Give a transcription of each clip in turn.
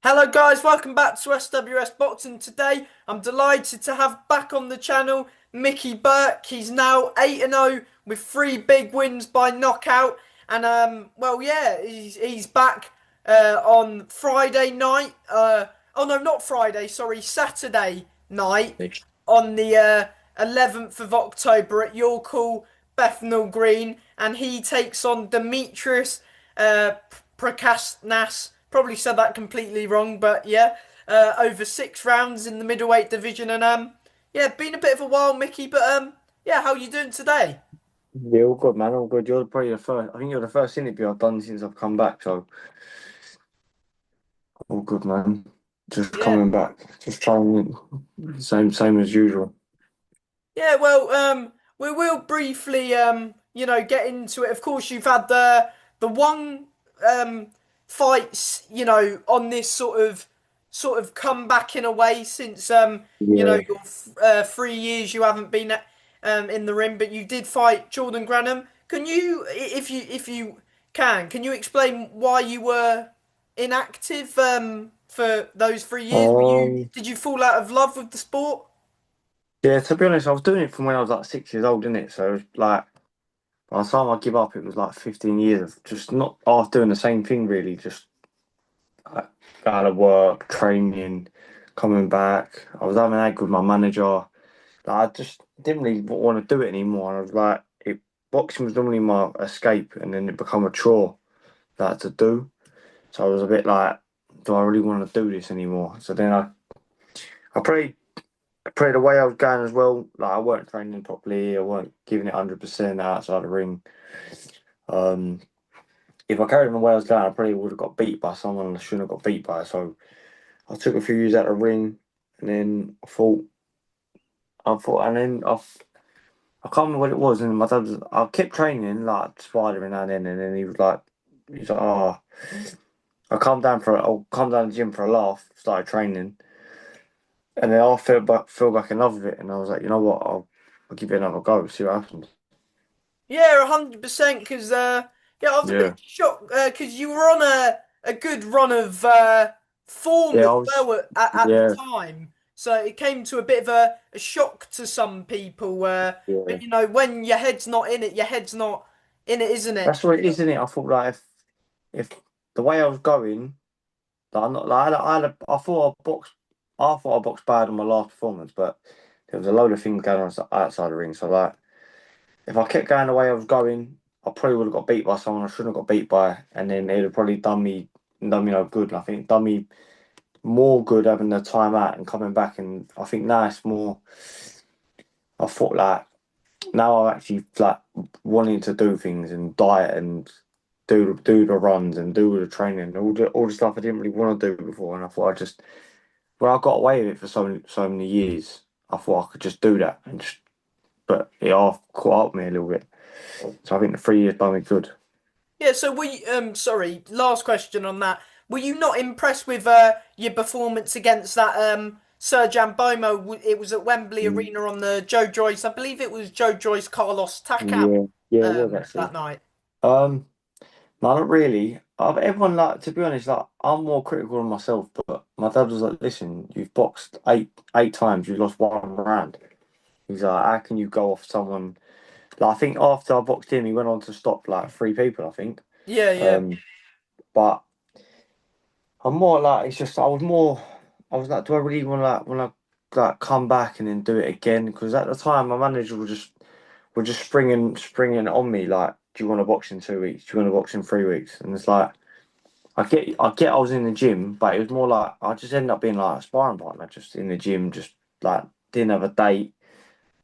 Hello guys, welcome back to SWS Boxing. Today I'm delighted to have back on the channel Micky Burke. He's now 8-0 with 3 big wins by knockout. And well yeah, he's back on Friday night. Oh no, not Friday, sorry, Saturday night on the 11th of October at York Hall, Bethnal Green, and he takes on Dmitri Proktunas. Probably said that completely wrong, but yeah, over 6 rounds in the middleweight division, and yeah, been a bit of a while, Mickey, but yeah, how you doing today? Yeah, all good, man. All good. You're probably the first. I think you're the first interview I've done since I've come back. So all good, man. Just Yeah, coming back. Just trying same as usual. yeah. Well, we will briefly, get into it. Of course, you've had the one fights, on this sort of comeback in a way since Yeah. your 3 years you haven't been in the ring, but you did fight Jordan Granham. Can you, if you can you explain why you were inactive for those 3 years? Did you fall out of love with the sport? Yeah. To be honest, I was doing it from when I was like 6 years old, didn't it? So it was like by the time I give up, it was like 15 years of just not half doing the same thing. Really, just like going to work, training, coming back. I was having a egg with my manager. I just didn't really want to do it anymore. I was like, boxing was normally my escape, and then it became a chore that I had to do. So I was a bit like, do I really want to do this anymore? So then I prayed the way I was going as well. Like I weren't training properly. I weren't giving it 100% outside the ring. Um, if I carried on the way I was going, I probably would have got beat by someone I shouldn't have got beat by. So I took a few years out of the ring, and then and then I can't remember what it was, and my dad was, I kept training, like, sparring now and then, and then he's like, oh, I'll come down to the gym for a laugh, started training, and then I fell back in love with it, and I was like, you know what, I'll give it another go, see what happens. Yeah, 100%. Because yeah, I was a Yeah. bit shocked because you were on a good run of form Yeah, as I was, well at the yeah, time. So it came to a bit of a shock to some people. yeah. But when your head's not in it, your head's not in it, isn't it? That's what it is, isn't it? I thought, like, if the way I was going, like, I'm not, like, I thought I boxed bad on my last performance, but there was a load of things going on outside the ring, so, like, if I kept going the way I was going, I probably would have got beat by someone I shouldn't have got beat by, and then it'd have probably done me no good. And I think done me more good having the time out and coming back. And I think now it's more. I thought like now I'm actually like wanting to do things and diet and do the runs and do the training, all the stuff I didn't really want to do before. And I thought well, I got away with it for so many years. I thought I could just do that and just, but it all caught up with me a little bit. So I think the 3 years done me good. Yeah. So sorry, last question on that. Were you not impressed with your performance against that Serjan Bomo? It was at Wembley Mm. Arena on the Joe Joyce. I believe it was Joe Joyce Carlos Takam Yeah, yeah, it was that actually. night. Um, no, not really. Everyone like to be honest, like I'm more critical of myself, but my dad was like, "Listen, you've boxed eight times, you lost one round." He's like, "How can you go off someone?" Like I think after I boxed him, he went on to stop like 3 people, I think. Yeah, yeah. Um, but I'm more like it's just I was like, do I really want to come back and then do it again? Because at the time, my manager was just springing on me like, "Do you want to box in 2 weeks? Do you want to box in 3 weeks?" And it's like. I get I was in the gym, but it was more like I just ended up being like a sparring partner, just in the gym, just like didn't have a date,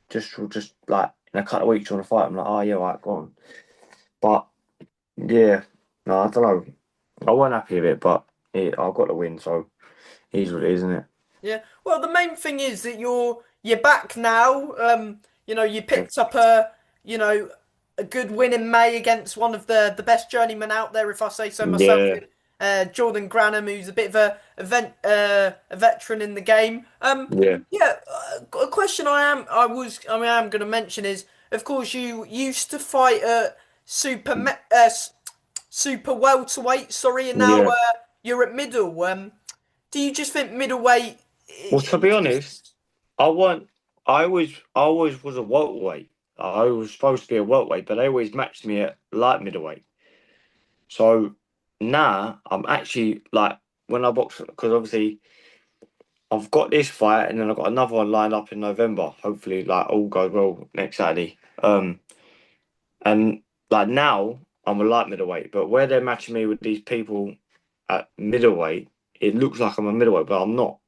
just like in a couple of weeks you want to fight. I'm like, oh yeah, right, go on. But yeah, no, I don't know. I wasn't happy with it, but I got the win, so it is what it is, isn't it? Yeah. Well, the main thing is that you're back now. You Yeah, picked up a good win in May against one of the best journeymen out there, if I say so myself, yeah, in Jordan Granham, who's a bit of a veteran in the game. yeah, Yeah. A question I am going to mention is, of course, you used to fight at super welterweight, sorry, and now yeah. you're at middle. do you just think middleweight? Well, to be honest, I want. I always was a welterweight. I was supposed to be a welterweight, but they always matched me at light middleweight. So now I'm actually like when I box because obviously I've got this fight and then I've got another one lined up in November. Hopefully, like all goes well next Saturday. And like now I'm a light middleweight, but where they're matching me with these people at middleweight, it looks like I'm a middleweight, but I'm not.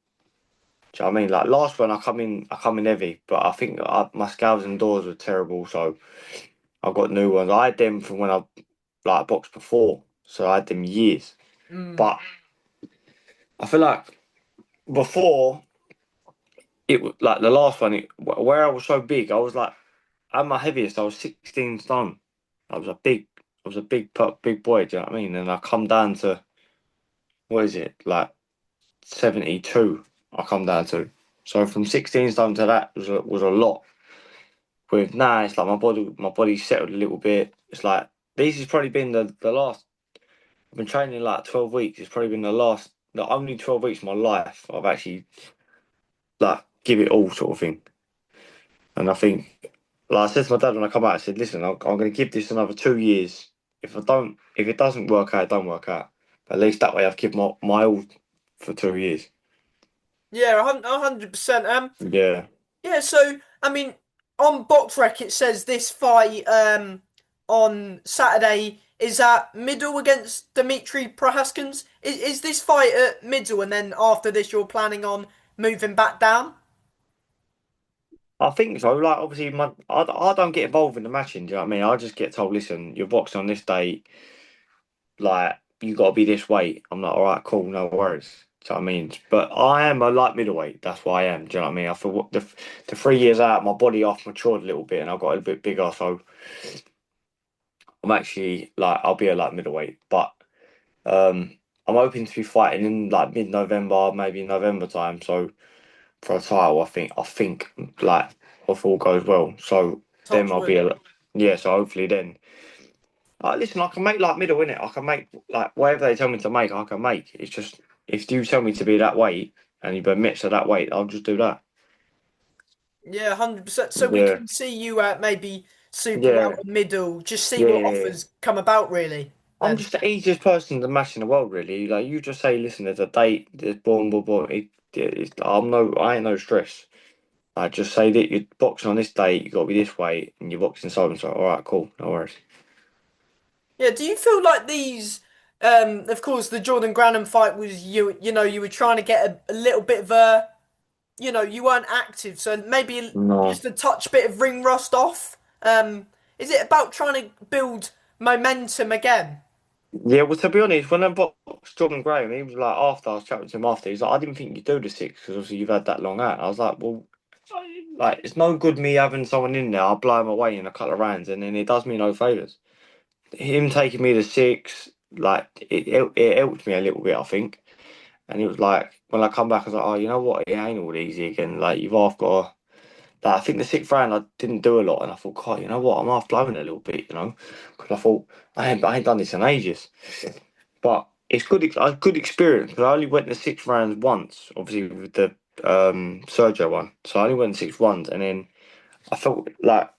Do you know what I mean? Like last one, I come in heavy, but I think my scales and doors were terrible, so I've got new ones. I had them from when I like boxed before, so I had them years. Mm. But I feel like before it was like the last one, where I was so big, I was like at my heaviest, I was 16 stone. I was a big boy. Do you know what I mean? And I come down to what is it like 72? I come down to. So from 16 stone to that was a lot. With now, it's like my body's settled a little bit. It's like this has probably been the last. I've been training like 12 weeks. It's probably been the only 12 weeks of my life I've actually like give it all sort of thing. And I think, like I said to my dad when I come out, I said, listen, I'm going to give this another 2 years. If it doesn't work out, it don't work out. But at least that way I've given my all for 2 years. Yeah, 100%. Yeah. Yeah. So I mean, on BoxRec it says this fight on Saturday is at middle against Dmitri Prohaskins. Is this fight at middle, and then after this you're planning on moving back down? I think so. Like, obviously, I don't get involved in the matching. Do you know what I mean? I just get told, listen, you're boxing on this date. Like, you got to be this weight. I'm like, all right, cool, no worries. Do you know what I mean? But I am a light middleweight. That's what I am. Do you know what I mean? I feel the 3 years out, my body off matured a little bit, and I got a bit bigger. So I'm actually like, I'll be a light middleweight. But I'm hoping to be fighting in like mid-November, maybe November time. So for a title, I think like if all goes well. So then Touch I'll be wood. a yeah. So hopefully then, listen, I can make like middle in it. I can make like whatever they tell me to make. I can make. It's just if you tell me to be that weight and you admit to that weight, I'll just do that. Yeah, 100%. So we Yeah, can see you at maybe super yeah, welter middle. Just see yeah, what yeah. offers come about, really. I'm Then. just the easiest person to match in the world, really. Like you just say, listen, there's a date, there's boom, boom, boom. I ain't no stress. I just say that you're boxing on this date, you got to be this way, and you're boxing so and so. All right, cool, no worries. Yeah. Do you feel like these? Of course, the Jordan Granham fight was you. You know, you were trying to get a little bit of a. You know, you weren't active, so maybe No. just a touch bit of ring rust off. Is it about trying to build momentum again? Yeah, well, to be honest, when I boxed Jordan Graham, he was like, after I was chatting to him after, he's like, I didn't think you'd do the six because obviously you've had that long out. I was like, well, like, it's no good me having someone in there. I'll blow him away in a couple of rounds and then it does me no favours. Him taking me to six, like, it helped me a little bit, I think. And it was like, when I come back, I was like, oh, you know what? It ain't all easy again. Like, you've half got to. Like, I think the sixth round I didn't do a lot, and I thought, God, you know what? I'm half blowing a little bit, because I thought I ain't done this in ages. But it's good, a good experience. Because I only went the six rounds once, obviously with the Sergio one. So I only went six ones, and then I felt like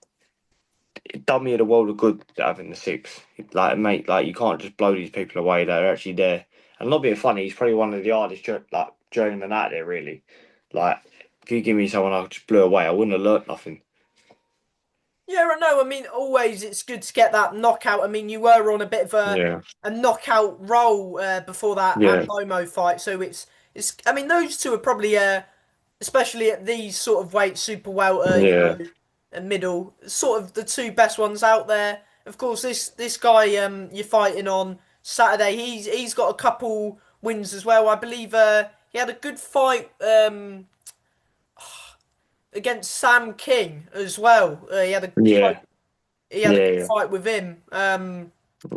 it done me the world of good having the six. Like, mate, like you can't just blow these people away. They're actually there. And not being funny, he's probably one of the hardest like journeymen out there, really. Like, if you give me someone I just blew away, I wouldn't have learnt nothing. Yeah, I know. I mean, always it's good to get that knockout. I mean, you were on a bit of Yeah, a knockout roll before that yeah, Momo fight, so it's. I mean, those two are probably especially at these sort of weights, super welter, you yeah, know, and middle, sort of the two best ones out there. Of course, this guy you're fighting on Saturday, he's got a couple wins as well. I believe he had a good fight against Sam King as well. yeah, He had a good yeah, fight with him.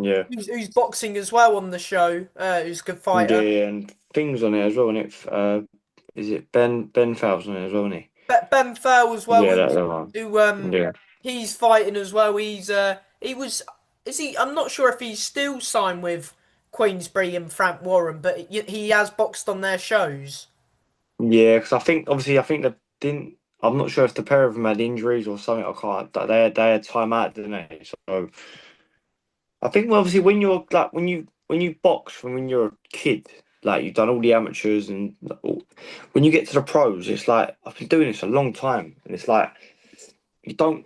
yeah, Who's boxing as well on the show. Who's a good fighter. yeah, and things on it as well, and is it Ben Fowles on it as well, isn't he? Ben Fell as well, Yeah, that's the one. who Yeah, he's fighting as well. He was is he? I'm not sure if he's still signed with Queensberry and Frank Warren, but he has boxed on their shows. Yeah, because I think they didn't. I'm not sure if the pair of them had injuries or something. I can't. They had time out, didn't they? So I think obviously when you're like when you box from when you're a kid, like you've done all the amateurs and when you get to the pros, it's like I've been doing this a long time, and it's like you don't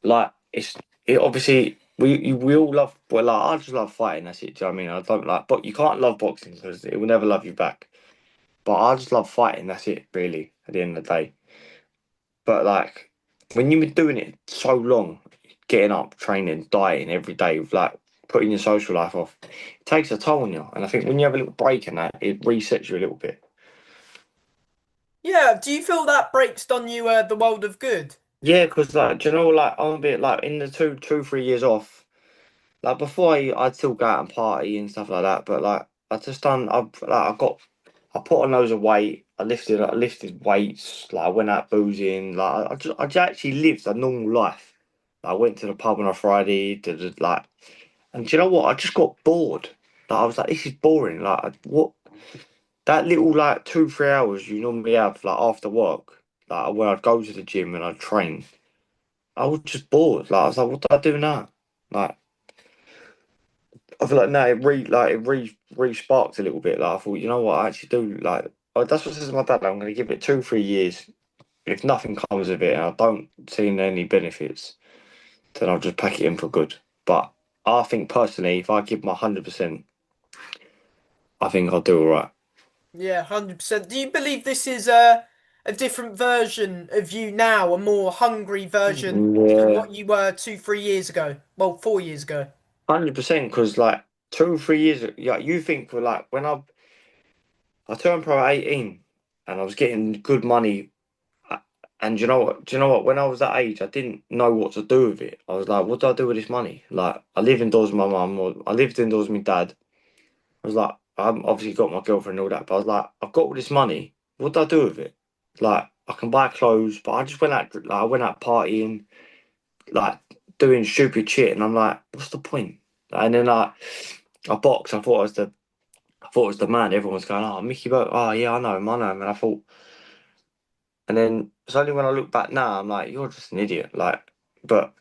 like it. Obviously, we all love. Well, like I just love fighting. That's it. Do you know what I mean? I don't like, but you can't love boxing because it will never love you back. But I just love fighting. That's it, really. At the end of the day. But like when you've been doing it so long, getting up, training, dieting every day, with like putting your social life off, it takes a toll on you. And I think when you have a little break in that, it resets you a little bit. Yeah, do you feel that breaks on you the world of good? Yeah, because like, do you know, like I'm a bit like in the 3 years off. Like before, I'd still go out and party and stuff like that. But like I just done, I put on loads of weight. I lifted weights. Like I went out boozing. Like I just actually lived a normal life. Like, I went to the pub on a Friday. Like, and do you know what? I just got bored. Like I was like, this is boring. Like what? That little like 2 3 hours you normally have like after work, like where I'd go to the gym and I'd train. I was just bored. Like I was like, what do I do now? Like I feel like now it re sparked a little bit. Like I thought, you know what, I actually do like. Oh, that's what I said to my dad. Like, I'm going to give it 2 3 years. If nothing comes of it and I don't see any benefits, then I'll just pack it in for good. But I think personally, if I give my 100%, I think I'll do all right. Yeah, 100%. Do you believe this is a different version of you now, a more hungry version to Yeah, what you were 2, 3 years ago? Well, 4 years ago. 100%. Because like 2 3 years, yeah, you think like when I turned pro at 18, and I was getting good money. And you know what? Do you know what? When I was that age, I didn't know what to do with it. I was like, what do I do with this money? Like, I live indoors with my mum, or I lived indoors with my dad. I was like, I've obviously got my girlfriend and all that, but I was like, I've got all this money. What do I do with it? Like, I can buy clothes, but I just went out, like, I went out partying, like, doing stupid shit, and I'm like, what's the point? And then I boxed. I thought I was the man. Everyone was going, oh, Mickey Burke. Oh, yeah, I know him, I know him. And I thought, and then it's only when I look back now, I'm like, you're just an idiot. Like, but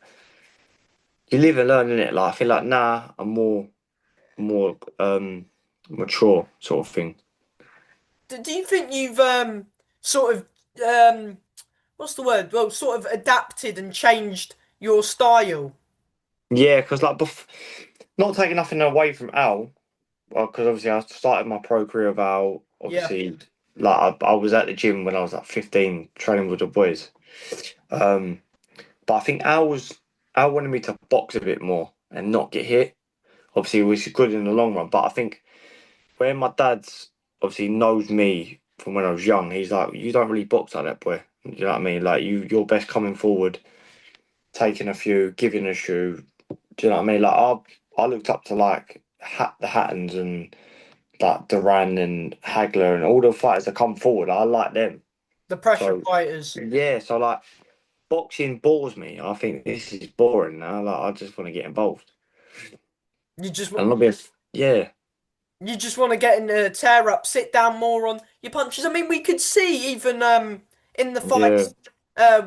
you live and learn in it. Like, I feel like now I'm more mature sort of thing. Do you think you've sort of um what's the word? Well, sort of adapted and changed your style? Yeah, because like, not taking nothing away from Al, well, because obviously I started my pro career with Al. Yeah, Obviously, like I was at the gym when I was like 15, training with the boys. Um, but I think Al wanted me to box a bit more and not get hit. Obviously, which is good in the long run. But I think where my dad's obviously knows me from when I was young, he's like, you don't really box like that, boy. You know what I mean? Like you're best coming forward, taking a few, giving a shoe. Do you know what I mean? Like I looked up to like the Hattons and like Duran and Hagler and all the fighters that come forward. I like them. the pressure So fighters. yeah, so like boxing bores me. I think this is boring now. Like I just want to get involved You just and not be yeah, You just want to get in the tear up, sit down more on your punches. I mean, we could see even in the yeah, fights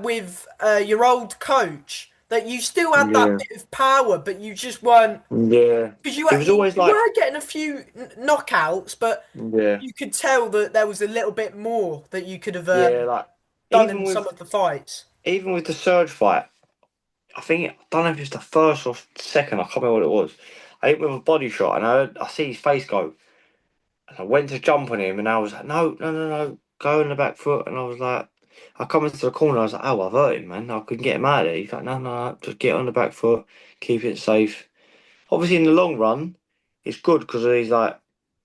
with your old coach that you still had that yeah, bit of power, but you just weren't yeah. because It was always you like were getting a few knockouts, but yeah. you could tell that there was a little bit more that you could have Yeah, like done even in some with of the fights. even with the Surge fight, I don't know if it's the first or second. I can't remember what it was. I hit with a body shot, and I see his face go, and I went to jump on him, and I was like, no, no, no, no, go on the back foot, and I was like, I come into the corner, I was like, oh, I've hurt him, man. I couldn't get him out of there. He's like, no, no, no, just get on the back foot, keep it safe. Obviously, in the long run, it's good because he's like,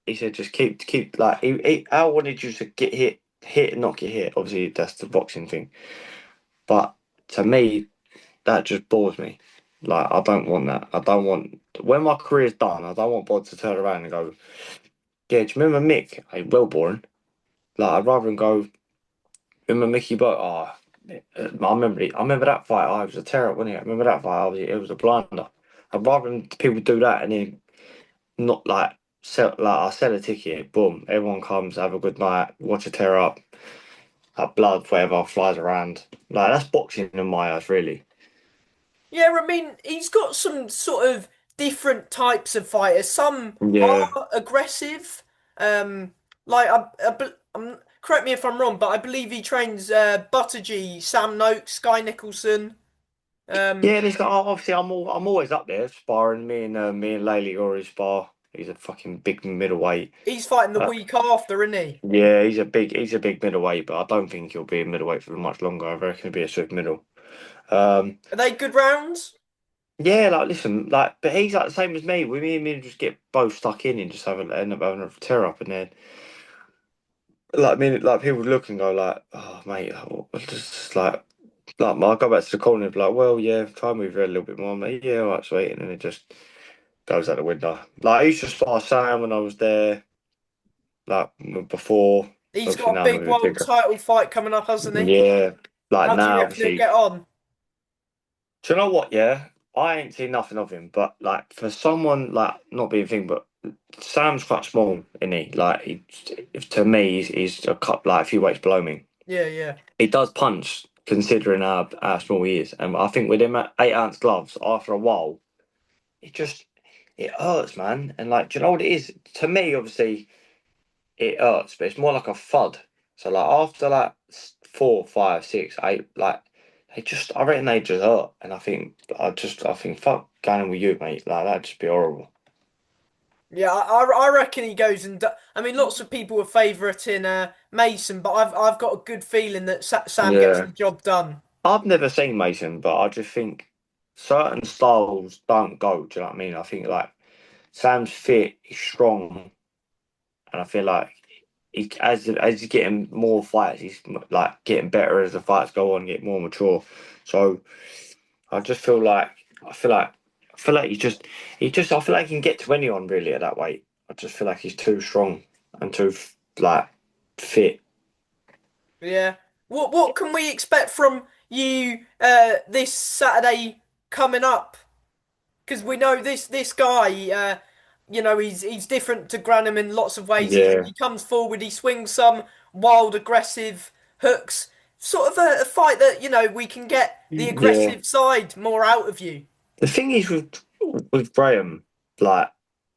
he said, just keep like I wanted you to get hit and not get hit. Obviously, that's the boxing thing. But to me, that just bores me. Like, I don't want that. I don't want when my career's done. I don't want Bod to turn around and go, "Yeah, do you remember Mick? Hey, well, boring." Like, I'd rather him go, "Remember Mickey Burke? Oh, I remember that fight. Oh, it was a terror, wasn't it? I remember that fight. Obviously, it was a blunder." I'd rather people do that and then not like I sell a ticket, boom, everyone comes, have a good night, watch a tear up, blood, whatever flies around. Like that's boxing in my eyes, really. Yeah, I mean, he's got some sort of different types of fighters. Some Yeah, are aggressive. Like correct me if I'm wrong, but I believe he trains Buttigieg, Sam Noakes, Sky Nicholson. Um, yeah. This guy, obviously, I'm always up there sparring. Me and Laley always spar. He's a fucking big middleweight. he's fighting the Uh, week after, isn't he? yeah, he's a big middleweight, but I don't think he'll be a middleweight for much longer. I reckon he'll be a super middle. Um, Are they good rounds? yeah, like listen, like, but he's like the same as me. We me and me just get both stuck in and just end up having a tear up, and then like me, like people look and go like, oh mate, just like I go back to the corner and be like, well, yeah, try and move it a little bit more, mate. Yeah, all right, sweet, and then it just goes out the window. Like I used to spar Sam when I was there, like before. He's Obviously got a now I'm a big bit world bigger. title fight coming up, hasn't he? Yeah, like How do you now, reckon he'll obviously. get on? Do you know what? Yeah, I ain't seen nothing of him, but like for someone like not being thing, but Sam's quite small, isn't he? Like, if to me, he's a cut like a few weights below me. Yeah, yeah. He does punch, considering how small he is, and I think with him at 8 ounce gloves, after a while, it just it hurts, man. And like, do you know what it is? To me, obviously, it hurts, but it's more like a thud. So like after like 4, 5, 6, 8, like I reckon they just hurt, and I think fuck going in with you, mate. Like that'd just be horrible. Yeah, I reckon he goes and I mean, lots of people are favouriting Mason, but I've got a good feeling that Sam gets Yeah, the job done. I've never seen Mason, but I just think certain styles don't go. Do you know what I mean? I think like Sam's fit, he's strong, and I feel like as he's getting more fights, he's like getting better as the fights go on, get more mature. So I just feel like I feel like he can get to anyone really at that weight. I just feel like he's too strong and too like fit. Yeah. What can we expect from you this Saturday coming up? Because we know this guy, he's different to Granham in lots of ways. Yeah, He comes forward, he swings some wild, aggressive hooks. Sort of a fight that we can get the yeah. aggressive side more out of you. The thing is with Graham, like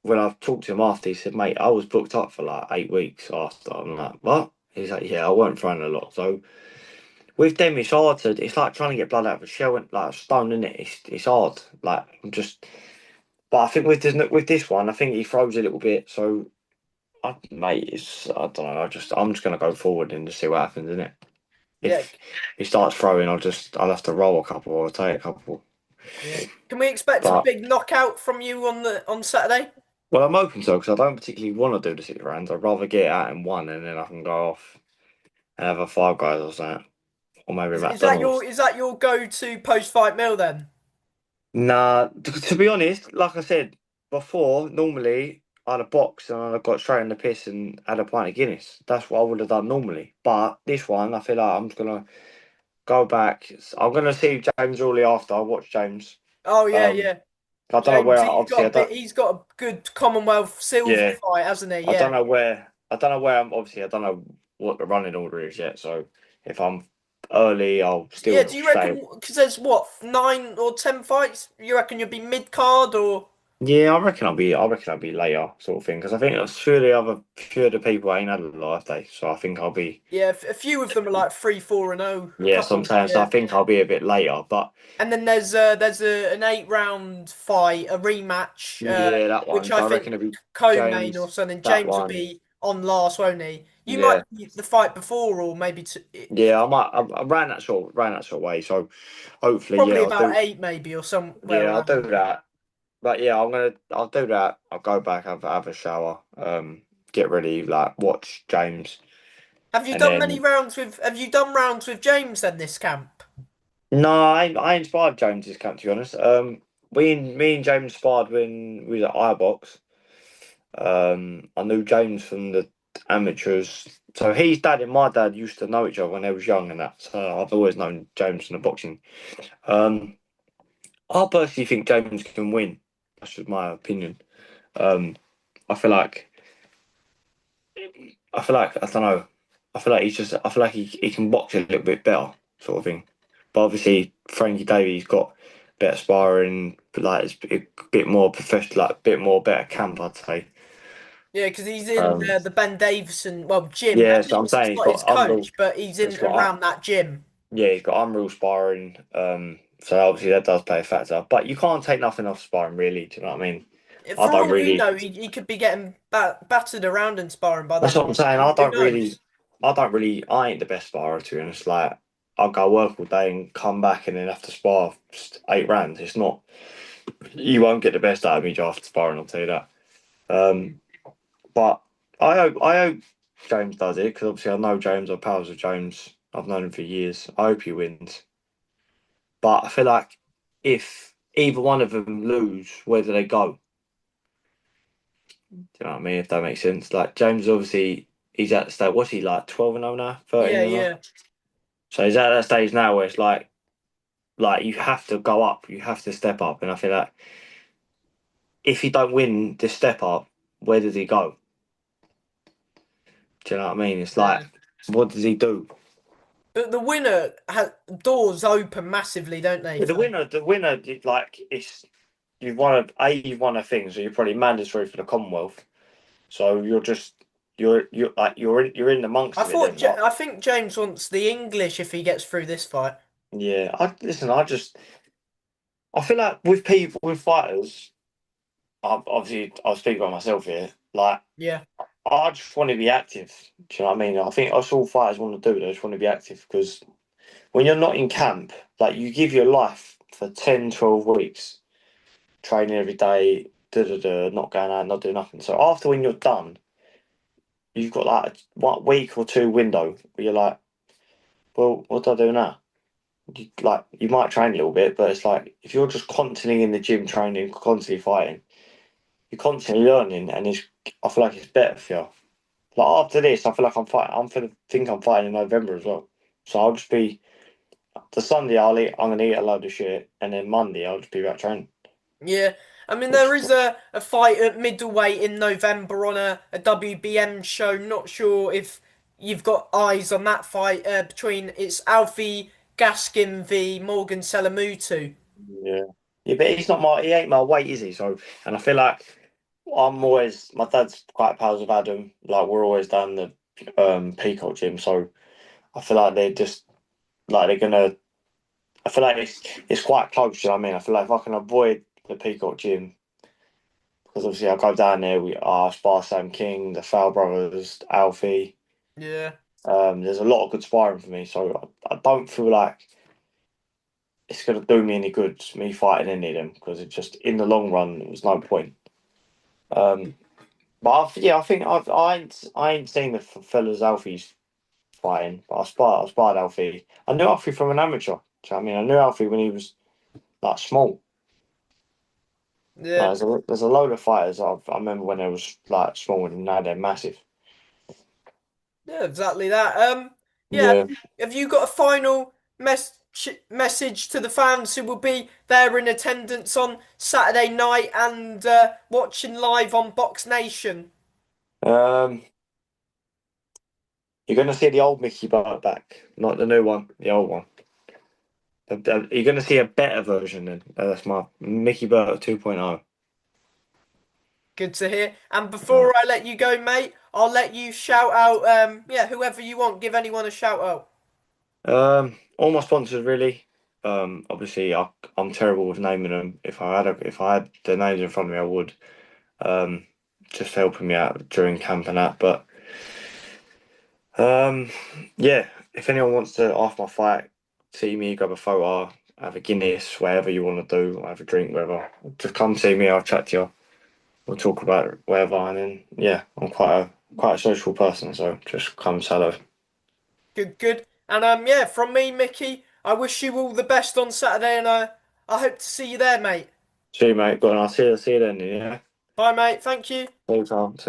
when I've talked to him after, he said, "Mate, I was booked up for like 8 weeks after." I'm like, "What?" He's like, "Yeah, I weren't throwing a lot." So with them, it's hard to. It's like trying to get blood out of a shell, and like a stone, isn't it? It's hard. Like I'm just. But I think with this one, I think he throws a little bit. So, mate, I don't know. I'm just gonna go forward and just see what happens, innit? Yeah, If he starts throwing, I'll have to roll a couple or take a couple. yeah. Can we expect a But big knockout from you on Saturday? well, I'm open to because I don't particularly want to do the 6 rounds. I'd rather get it out in one and then I can go off and have a Five Guys or something, or maybe Is that McDonald's. your go-to post-fight meal then? Nah, to be honest, like I said before, normally I'd have boxed and I'd have got straight in the piss and had a pint of Guinness. That's what I would have done normally. But this one, I feel like I'm just gonna go back. I'm gonna see James Rawley after I watch James. Oh yeah, Um, yeah. I don't know James, where. Obviously, I don't. he's got a good Commonwealth silver Yeah, fight, hasn't he? I Yeah. don't know where. I don't know where I'm. Obviously, I don't know what the running order is yet. So if I'm early, I'll Yeah, still do you stay. reckon, because there's what, 9 or 10 fights? You reckon you'll be mid card or? Yeah, I reckon I'll be later, sort of thing, because I think a few of the people ain't had a life day, so I think I'll be. Yeah, a few of them are like 3-4-0, a Yeah, couple, sometimes I yeah. think I'll be a bit later, but And then there's an 8 round fight, a rematch, yeah, that which one. I So I think reckon it'll be co-main or James. something. That James will one. be on last, won't he? You might Yeah, be the fight before, or maybe yeah. I ran that sort of way. So hopefully, yeah, probably I'll about do. 8 maybe or somewhere Yeah, I'll do around. that. But yeah, I'll do that. I'll go back, have a shower, get ready, like watch James, and then Have you done rounds with James then this camp? no, I inspired James this camp to be honest. Me and James sparred when we was at Irebox. I knew James from the amateurs. So his dad and my dad used to know each other when they was young and that. So I've always known James from the boxing. Um, I personally think James can win. That's just my opinion. Um, I feel like I don't know. I feel like he can box a little bit better, sort of thing. But obviously Frankie Davies got better sparring, but like it's a bit more professional, like a bit more better camp, I'd say. Yeah, because he's in Um, the Ben Davison, well, gym. yeah, Ben so I'm Davison's saying he's not got his unreal. coach, but he's He's in got around that gym. yeah, he's got unreal sparring. So obviously that does play a factor. But you can't take nothing off sparring, really. Do you know what I mean? I For don't all you really. know, he could be getting battered around in sparring by That's that what I'm man. saying. Who knows? I ain't the best sparrer to be honest. Like, I'll go work all day and come back and then have to spar just 8 rounds. It's not, you won't get the best out of me after sparring, I'll tell you that. Um, but I hope James does it because obviously I know James, I'm pals with James. I've known him for years. I hope he wins. But I feel like if either one of them lose, where do they go? Do you know what I mean? If that makes sense. Like, James, obviously, he's at the stage, what's he like, 12 and 0 now? 13 Yeah, and 0? yeah, So he's at that stage now where it's like you have to go up, you have to step up, and I feel like if he don't win this step up, where does he go? Do you know what I mean? It's like, yeah. what does he do? But the winner has doors open massively, don't they? Yeah, For the winner, like it's you've won a thing, so you're probably mandatory for the Commonwealth. So you're like you're in amongst of it then. Like, I think James wants the English if he gets through this fight. yeah, I listen. I feel like with people with fighters, obviously I'll speak about myself here. Like, Yeah, I just want to be active. Do you know what I mean? I think that's all fighters want to do. They just want to be active because when you're not in camp, like you give your life for 10, 12 weeks, training every day, not going out, not doing nothing. So after when you're done, you've got like a 1 week or two window where you're like, well, what do I do now? You might train a little bit, but it's like if you're just constantly in the gym training, constantly fighting, you're constantly learning, and I feel like it's better for you. Like after this, I feel like I'm fighting. Think I'm fighting in November as well. So I'll just be the Sunday. I'm gonna eat a load of shit, and then Monday I'll just be back training. yeah. I mean, Which there is a fight at middleweight in November on a WBM show. Not sure if you've got eyes on that fight between it's Alfie Gaskin v Morgan Selamutu. yeah, yeah, but he ain't my weight, is he? So, and I feel like my dad's quite pals with Adam. Like we're always down the Peacock gym. So I feel like they're just like they're gonna. I feel like it's quite close. You know what I mean? I feel like if I can avoid the Peacock gym. Because obviously I go down there, we are Spar Sam King, the Foul Brothers, Alfie. Yeah. There's a lot of good sparring for me, so I don't feel like it's gonna do me any good, me fighting any of them, because it just in the long run it was no point. Um, but I think I ain't seen the fellas Alfie's fighting, but I sparred Alfie. I knew Alfie from an amateur. Do you know what I mean? I knew Alfie when he was like small. Yeah. There's a load of fighters I remember when they was like small and now they're massive. Yeah, exactly that. Yeah, Yeah. have you got a final message to the fans who will be there in attendance on Saturday night and watching live on Box Nation? Um, you're going to see the old Mickey Burke back, not the new one, the old one. You're going to see a better version then. That's my Mickey Burke 2.0. Good to hear. And Right. before I let you go, mate, I'll let you shout out, yeah, whoever you want. Give anyone a shout out. All my sponsors really. Obviously I'm terrible with naming them. If I had the names in front of me, I would. Um, just helping me out during camp and that. But um, yeah, if anyone wants to after my fight, see me, grab a photo, have a Guinness, whatever you want to do, have a drink, whatever. Just come see me. I'll chat to you. We'll talk about whatever, and then yeah, I'm quite a social person, so just come say hello. Good, good. And yeah, from me, Mickey, I wish you all the best on Saturday, and I hope to see you there, mate. See you, mate. Go on. See you then. Yeah. Bye, mate. Thank you. See you, Tom. See you